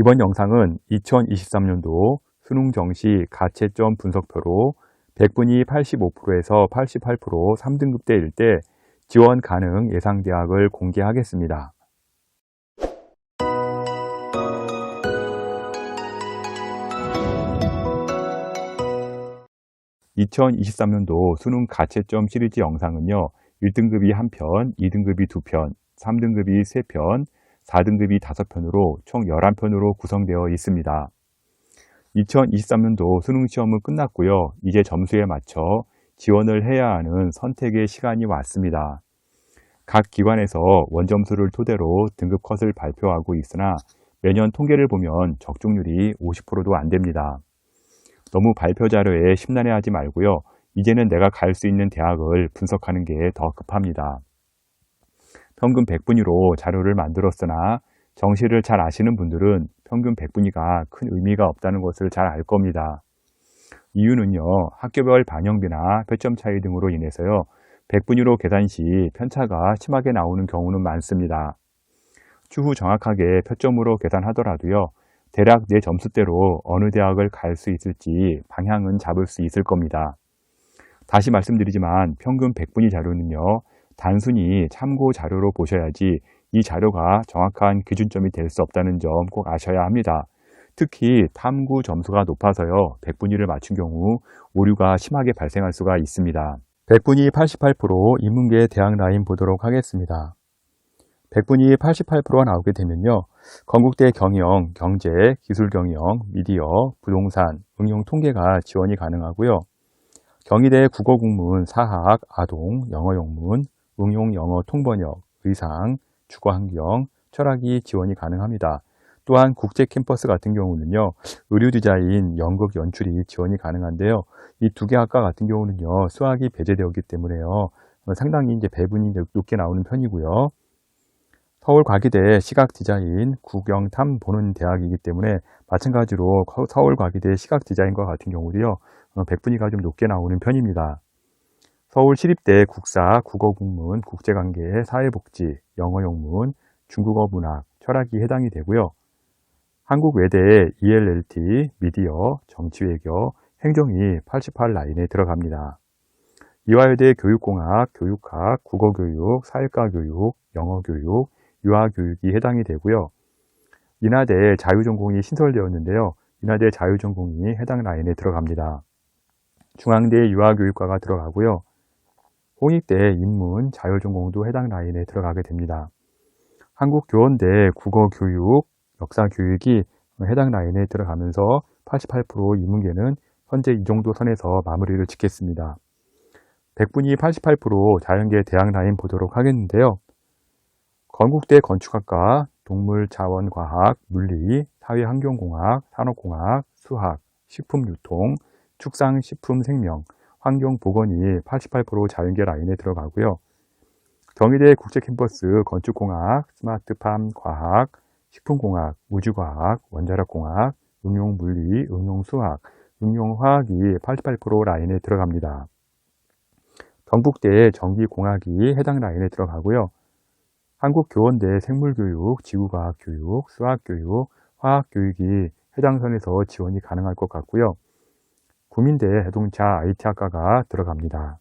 이번 영상은 2023년도 수능 정시 가채점 분석표로 100분위 85%에서 88% 3등급대일 때 지원 가능 예상 대학을 공개하겠습니다. 2023년도 수능 가채점 시리즈 영상은요, 1등급이 1편, 2등급이 2편, 3등급이 3편, 4등급이 5편으로 총 11편으로 구성되어 있습니다. 2023년도 수능 시험은 끝났고요. 이제 점수에 맞춰 지원을 해야 하는 선택의 시간이 왔습니다. 각 기관에서 원점수를 토대로 등급 컷을 발표하고 있으나 매년 통계를 보면 적중률이 50%도 안 됩니다. 너무 발표 자료에 심란해하지 말고요. 이제는 내가 갈 수 있는 대학을 분석하는 게 더 급합니다. 평균 100분위로 자료를 만들었으나 정시를 잘 아시는 분들은 평균 100분위가 큰 의미가 없다는 것을 잘 알 겁니다. 이유는요, 학교별 반영비나 표점 차이 등으로 인해서요, 100분위로 계산 시 편차가 심하게 나오는 경우는 많습니다. 추후 정확하게 표점으로 계산하더라도요, 대략 내 점수대로 어느 대학을 갈 수 있을지 방향은 잡을 수 있을 겁니다. 다시 말씀드리지만 평균 100분위 자료는요, 단순히 참고 자료로 보셔야지 이 자료가 정확한 기준점이 될 수 없다는 점 꼭 아셔야 합니다. 특히 탐구 점수가 높아서요, 100분위를 맞춘 경우 오류가 심하게 발생할 수가 있습니다. 100분위 88% 인문계 대학 라인 보도록 하겠습니다. 100분위 88%가 나오게 되면요, 건국대 경영, 경제, 기술경영, 미디어, 부동산, 응용 통계가 지원이 가능하고요. 경희대 국어국문, 사학, 아동, 영어 영문, 응용 영어 통번역, 의상, 주거환경, 철학이 지원이 가능합니다. 또한 국제 캠퍼스 같은 경우는요, 의류 디자인, 연극 연출이 지원이 가능한데요. 이 두 개 학과 같은 경우는요, 수학이 배제되었기 때문에요, 상당히 이제 배분이 높게 나오는 편이고요. 서울과기대 시각디자인, 국영탐 보는 대학이기 때문에 마찬가지로 서울과기대 시각디자인과 같은 경우도요, 100분위가 좀 높게 나오는 편입니다. 서울시립대 국사, 국어국문, 국제관계, 사회복지, 영어영문, 중국어 문학, 철학이 해당이 되고요. 한국외대 ELLT, 미디어, 정치외교, 행정이 88 라인에 들어갑니다. 이화여대 교육공학, 교육학, 국어교육, 사회과교육, 영어교육, 유아교육이 해당이 되고요. 인하대 자유전공이 신설되었는데요. 인하대 자유전공이 해당 라인에 들어갑니다. 중앙대 유아교육과가 들어가고요. 홍익대 인문, 자율전공도 해당 라인에 들어가게 됩니다. 한국교원대 국어교육, 역사교육이 해당 라인에 들어가면서 88% 인문계는 현재 이 정도 선에서 마무리를 짓겠습니다. 100분위 88% 자연계 대학 라인 보도록 하겠는데요. 건국대 건축학과, 동물자원과학, 물리, 사회환경공학, 산업공학, 수학, 식품유통, 축산식품생명, 환경보건이 88% 자연계 라인에 들어가고요. 경희대 국제캠퍼스 건축공학, 스마트팜 과학, 식품공학, 우주과학, 원자력공학, 응용물리, 응용수학, 응용화학이 88% 라인에 들어갑니다. 경북대 전기공학이 해당 라인에 들어가고요. 한국교원대 생물교육, 지구과학교육, 수학교육, 화학교육이 해당 선에서 지원이 가능할 것 같고요. 구민대 자동차 IT학과가 들어갑니다.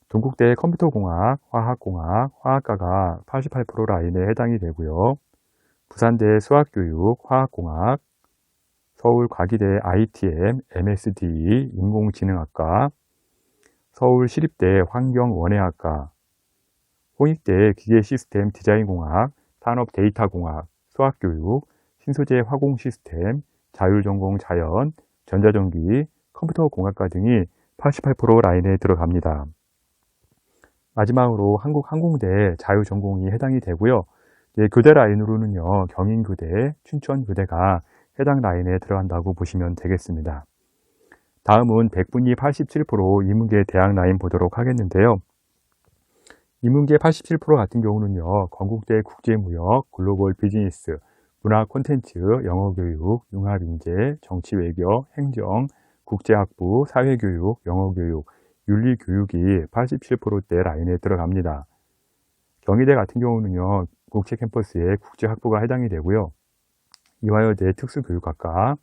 동국대 컴퓨터공학, 화학공학, 화학과가 88% 라인에 해당이 되고요. 부산대 수학교육, 화학공학, 서울과기대 ITM, MSD, 인공지능학과, 서울시립대 환경원해학과, 홍익대 기계시스템 디자인공학, 산업데이터공학, 수학교육, 신소재 화공시스템, 자율전공 자연, 전자전기, 컴퓨터공학과 등이 88% 라인에 들어갑니다. 마지막으로 한국항공대 자율전공이 해당이 되고요. 교대 라인으로는요, 경인교대, 춘천교대가 해당 라인에 들어간다고 보시면 되겠습니다. 다음은 100분위 87% 인문계 대학 라인 보도록 하겠는데요. 인문계 87% 같은 경우는요, 건국대 국제무역, 글로벌 비즈니스, 문화 콘텐츠, 영어교육, 융합인재, 정치외교, 행정, 국제학부, 사회교육, 영어교육, 윤리교육이 87%대 라인에 들어갑니다. 경희대 같은 경우는요, 국제캠퍼스에 국제학부가 해당이 되고요. 이화여대 특수교육학과,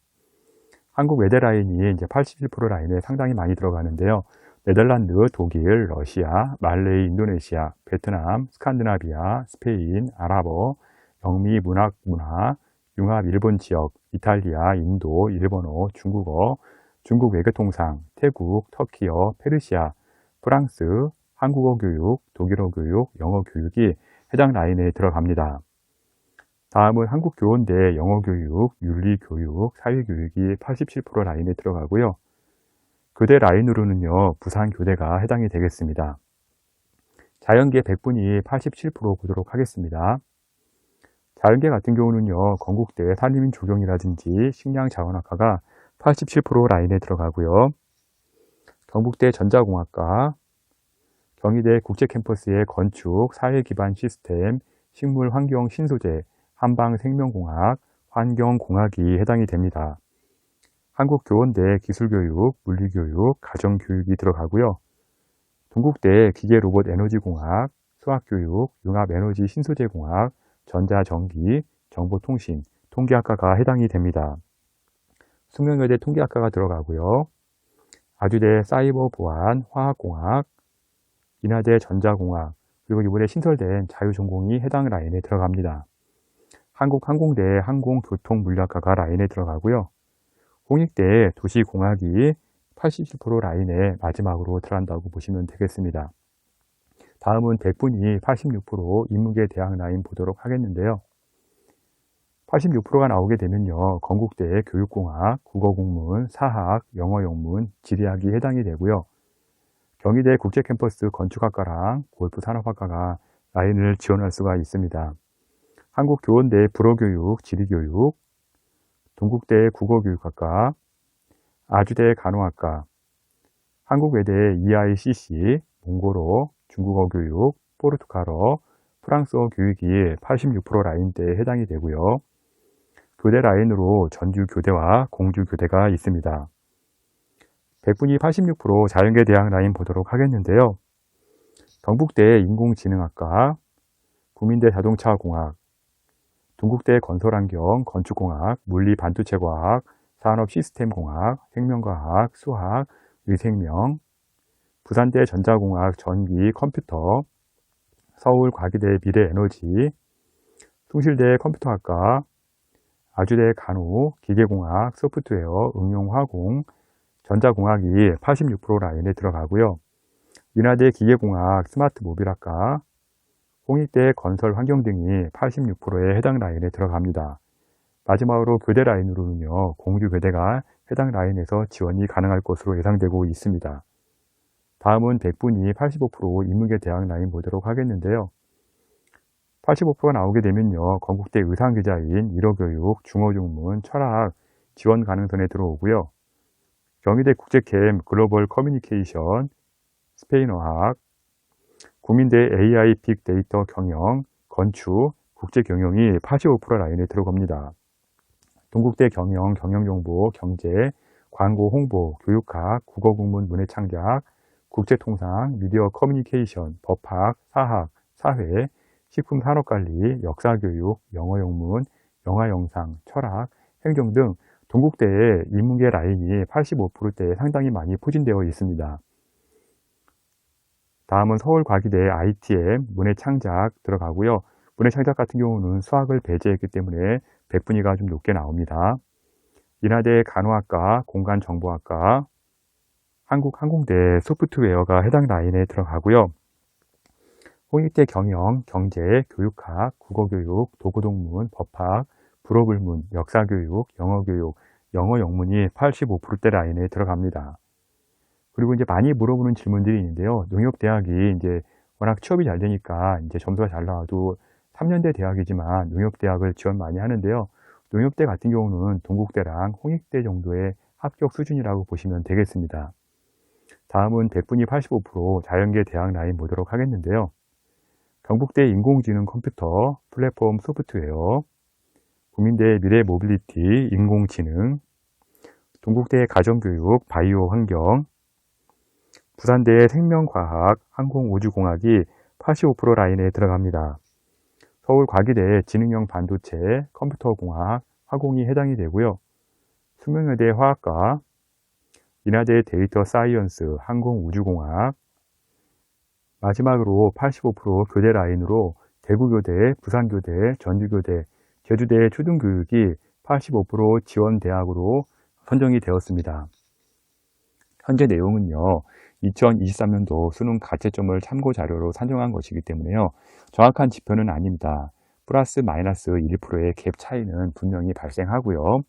한국 외대 라인이 이제 81% 라인에 상당히 많이 들어가는데요. 네덜란드, 독일, 러시아, 말레이, 인도네시아, 베트남, 스칸디나비아, 스페인, 아랍어, 영미, 문화, 융합 일본 지역, 이탈리아, 인도, 일본어, 중국어, 중국 외교통상, 태국, 터키어, 페르시아, 프랑스, 한국어 교육, 독일어 교육, 영어 교육이 해당 라인에 들어갑니다. 다음은 한국교원대 영어교육, 윤리교육, 사회교육이 87% 라인에 들어가고요. 교대 라인으로는요, 부산교대가 해당이 되겠습니다. 자연계 100분이 87% 보도록 하겠습니다. 자연계 같은 경우는요, 건국대 산림조경이라든지 식량자원학과가 87% 라인에 들어가고요. 경북대 전자공학과, 경희대 국제캠퍼스의 건축, 사회기반 시스템, 식물환경 신소재, 한방생명공학, 환경공학이 해당이 됩니다. 한국교원대 기술교육, 물리교육, 가정교육이 들어가고요. 동국대 기계로봇에너지공학, 수학교육, 융합에너지 신소재공학, 전자전기, 정보통신, 통계학과가 해당이 됩니다. 숙명여대 통계학과가 들어가고요. 아주대 사이버보안, 화학공학, 인하대 전자공학, 그리고 이번에 신설된 자유전공이 해당 라인에 들어갑니다. 한국항공대 항공교통물리학과가 라인에 들어가고요. 홍익대 도시공학이 87% 라인에 마지막으로 들어간다고 보시면 되겠습니다. 다음은 100분이 86% 인문계 대학 라인 보도록 하겠는데요. 86%가 나오게 되면요, 건국대 교육공학, 국어국문, 사학, 영어영문, 지리학이 해당이 되고요. 경희대 국제캠퍼스 건축학과랑 골프산업학과가 라인을 지원할 수가 있습니다. 한국교원대 불어교육, 지리교육, 동국대 국어교육학과, 아주대 간호학과, 한국외대 EICC, 몽골어, 중국어 교육, 포르투갈어, 프랑스어 교육이 86% 라인대에 해당이 되고요. 교대 라인으로 전주교대와 공주교대가 있습니다. 100분이 86% 자연계 대학 라인 보도록 하겠는데요. 경북대 인공지능학과, 국민대 자동차공학, 동국대 건설환경, 건축공학, 물리반도체과학, 산업시스템공학, 생명과학, 수학, 의생명, 부산대 전자공학, 전기, 컴퓨터, 서울과기대 미래에너지, 숭실대 컴퓨터학과, 아주대 간호, 기계공학, 소프트웨어, 응용화공, 전자공학이 86% 라인에 들어가고요. 인하대 기계공학, 스마트 모빌학과, 홍익대 건설 환경 등이 86%에 해당 라인에 들어갑니다. 마지막으로 교대 라인으로는요, 공주교대가 해당 라인에서 지원이 가능할 것으로 예상되고 있습니다. 다음은 100분이 85% 인문계 대학 라인 보도록 하겠는데요. 85%가 나오게 되면요, 건국대 의상기자인 일어교육, 중어중문, 철학 지원 가능성에 들어오고요. 경희대 국제캠 글로벌 커뮤니케이션, 스페인어학, 국민대 AI 빅데이터 경영, 건축, 국제경영이 85% 라인에 들어갑니다. 동국대 경영, 경영정보, 경제, 광고 홍보, 교육학, 국어국문 문해창작, 국제통상, 미디어 커뮤니케이션, 법학, 사학, 사회, 식품산업관리, 역사교육, 영어영문, 영화영상, 철학, 행정 등 동국대의 인문계 라인이 85%대에 상당히 많이 포진되어 있습니다. 다음은 서울과기대 ITM 문해창작 들어가고요. 문해창작 같은 경우는 수학을 배제했기 때문에 100분위가 좀 높게 나옵니다. 인하대 간호학과, 공간정보학과, 한국항공대 소프트웨어가 해당 라인에 들어가고요. 홍익대 경영, 경제, 교육학, 국어교육, 도구동문, 법학, 불어불문, 역사교육, 영어교육, 영어영문이 85%대 라인에 들어갑니다. 그리고 이제 많이 물어보는 질문들이 있는데요. 농협대학이 이제 워낙 취업이 잘 되니까 이제 점수가 잘 나와도 3년대 대학이지만 농협대학을 지원 많이 하는데요. 농협대 같은 경우는 동국대랑 홍익대 정도의 합격 수준이라고 보시면 되겠습니다. 다음은 100분위 85% 자연계 대학 라인 보도록 하겠는데요. 경북대 인공지능 컴퓨터, 플랫폼 소프트웨어, 국민대 미래 모빌리티, 인공지능, 동국대 가정교육, 바이오 환경, 부산대 생명과학, 항공우주공학이 85% 라인에 들어갑니다. 서울과기대 지능형 반도체, 컴퓨터공학, 화공이 해당이 되고요. 숙명여대 화학과, 인하대 데이터 사이언스 항공우주공학, 마지막으로 85% 교대 라인으로 대구교대, 부산교대, 전주교대, 제주대 초등교육이 85% 지원 대학으로 선정이 되었습니다. 현재 내용은요, 2023년도 수능 가채점을 참고 자료로 산정한 것이기 때문에요, 정확한 지표는 아닙니다. 플러스 마이너스 1%의 갭 차이는 분명히 발생하고요.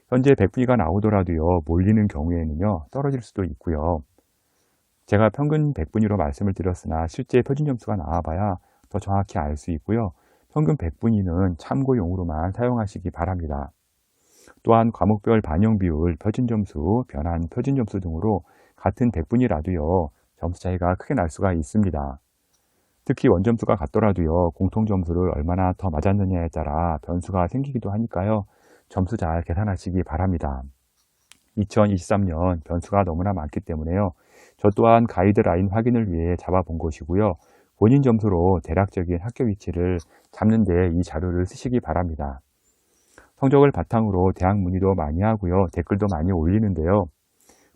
현재 100분위가 나오더라도요, 몰리는 경우에는요, 떨어질 수도 있고요. 제가 평균 100분위로 말씀을 드렸으나 실제 표준 점수가 나와봐야 더 정확히 알 수 있고요. 평균 100분위는 참고용으로만 사용하시기 바랍니다. 또한 과목별 반영 비율, 표준 점수, 변환 표준 점수 등으로 같은 100분위라도요, 점수 차이가 크게 날 수가 있습니다. 특히 원점수가 같더라도요, 공통점수를 얼마나 더 맞았느냐에 따라 변수가 생기기도 하니까요, 점수 잘 계산하시기 바랍니다. 2023년 변수가 너무나 많기 때문에요, 저 또한 가이드라인 확인을 위해 잡아본 것이고요. 본인 점수로 대략적인 학교 위치를 잡는 데 이 자료를 쓰시기 바랍니다. 성적을 바탕으로 대학 문의도 많이 하고요. 댓글도 많이 올리는데요.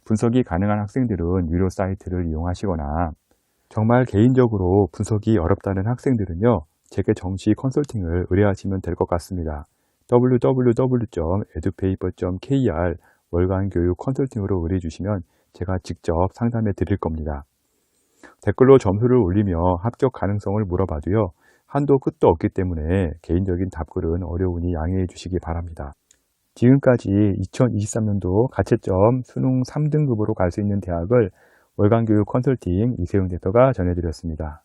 분석이 가능한 학생들은 유료 사이트를 이용하시거나, 정말 개인적으로 분석이 어렵다는 학생들은요, 제게 정시 컨설팅을 의뢰하시면 될 것 같습니다. www.edupaper.kr 월간 교육 컨설팅으로 의뢰 주시면 제가 직접 상담해 드릴 겁니다. 댓글로 점수를 올리며 합격 가능성을 물어봐도요, 한도 끝도 없기 때문에 개인적인 답글은 어려우니 양해해 주시기 바랍니다. 지금까지 2023년도 가채점 수능 3등급으로 갈 수 있는 대학을 월간 교육 컨설팅 이세용 대표가 전해드렸습니다.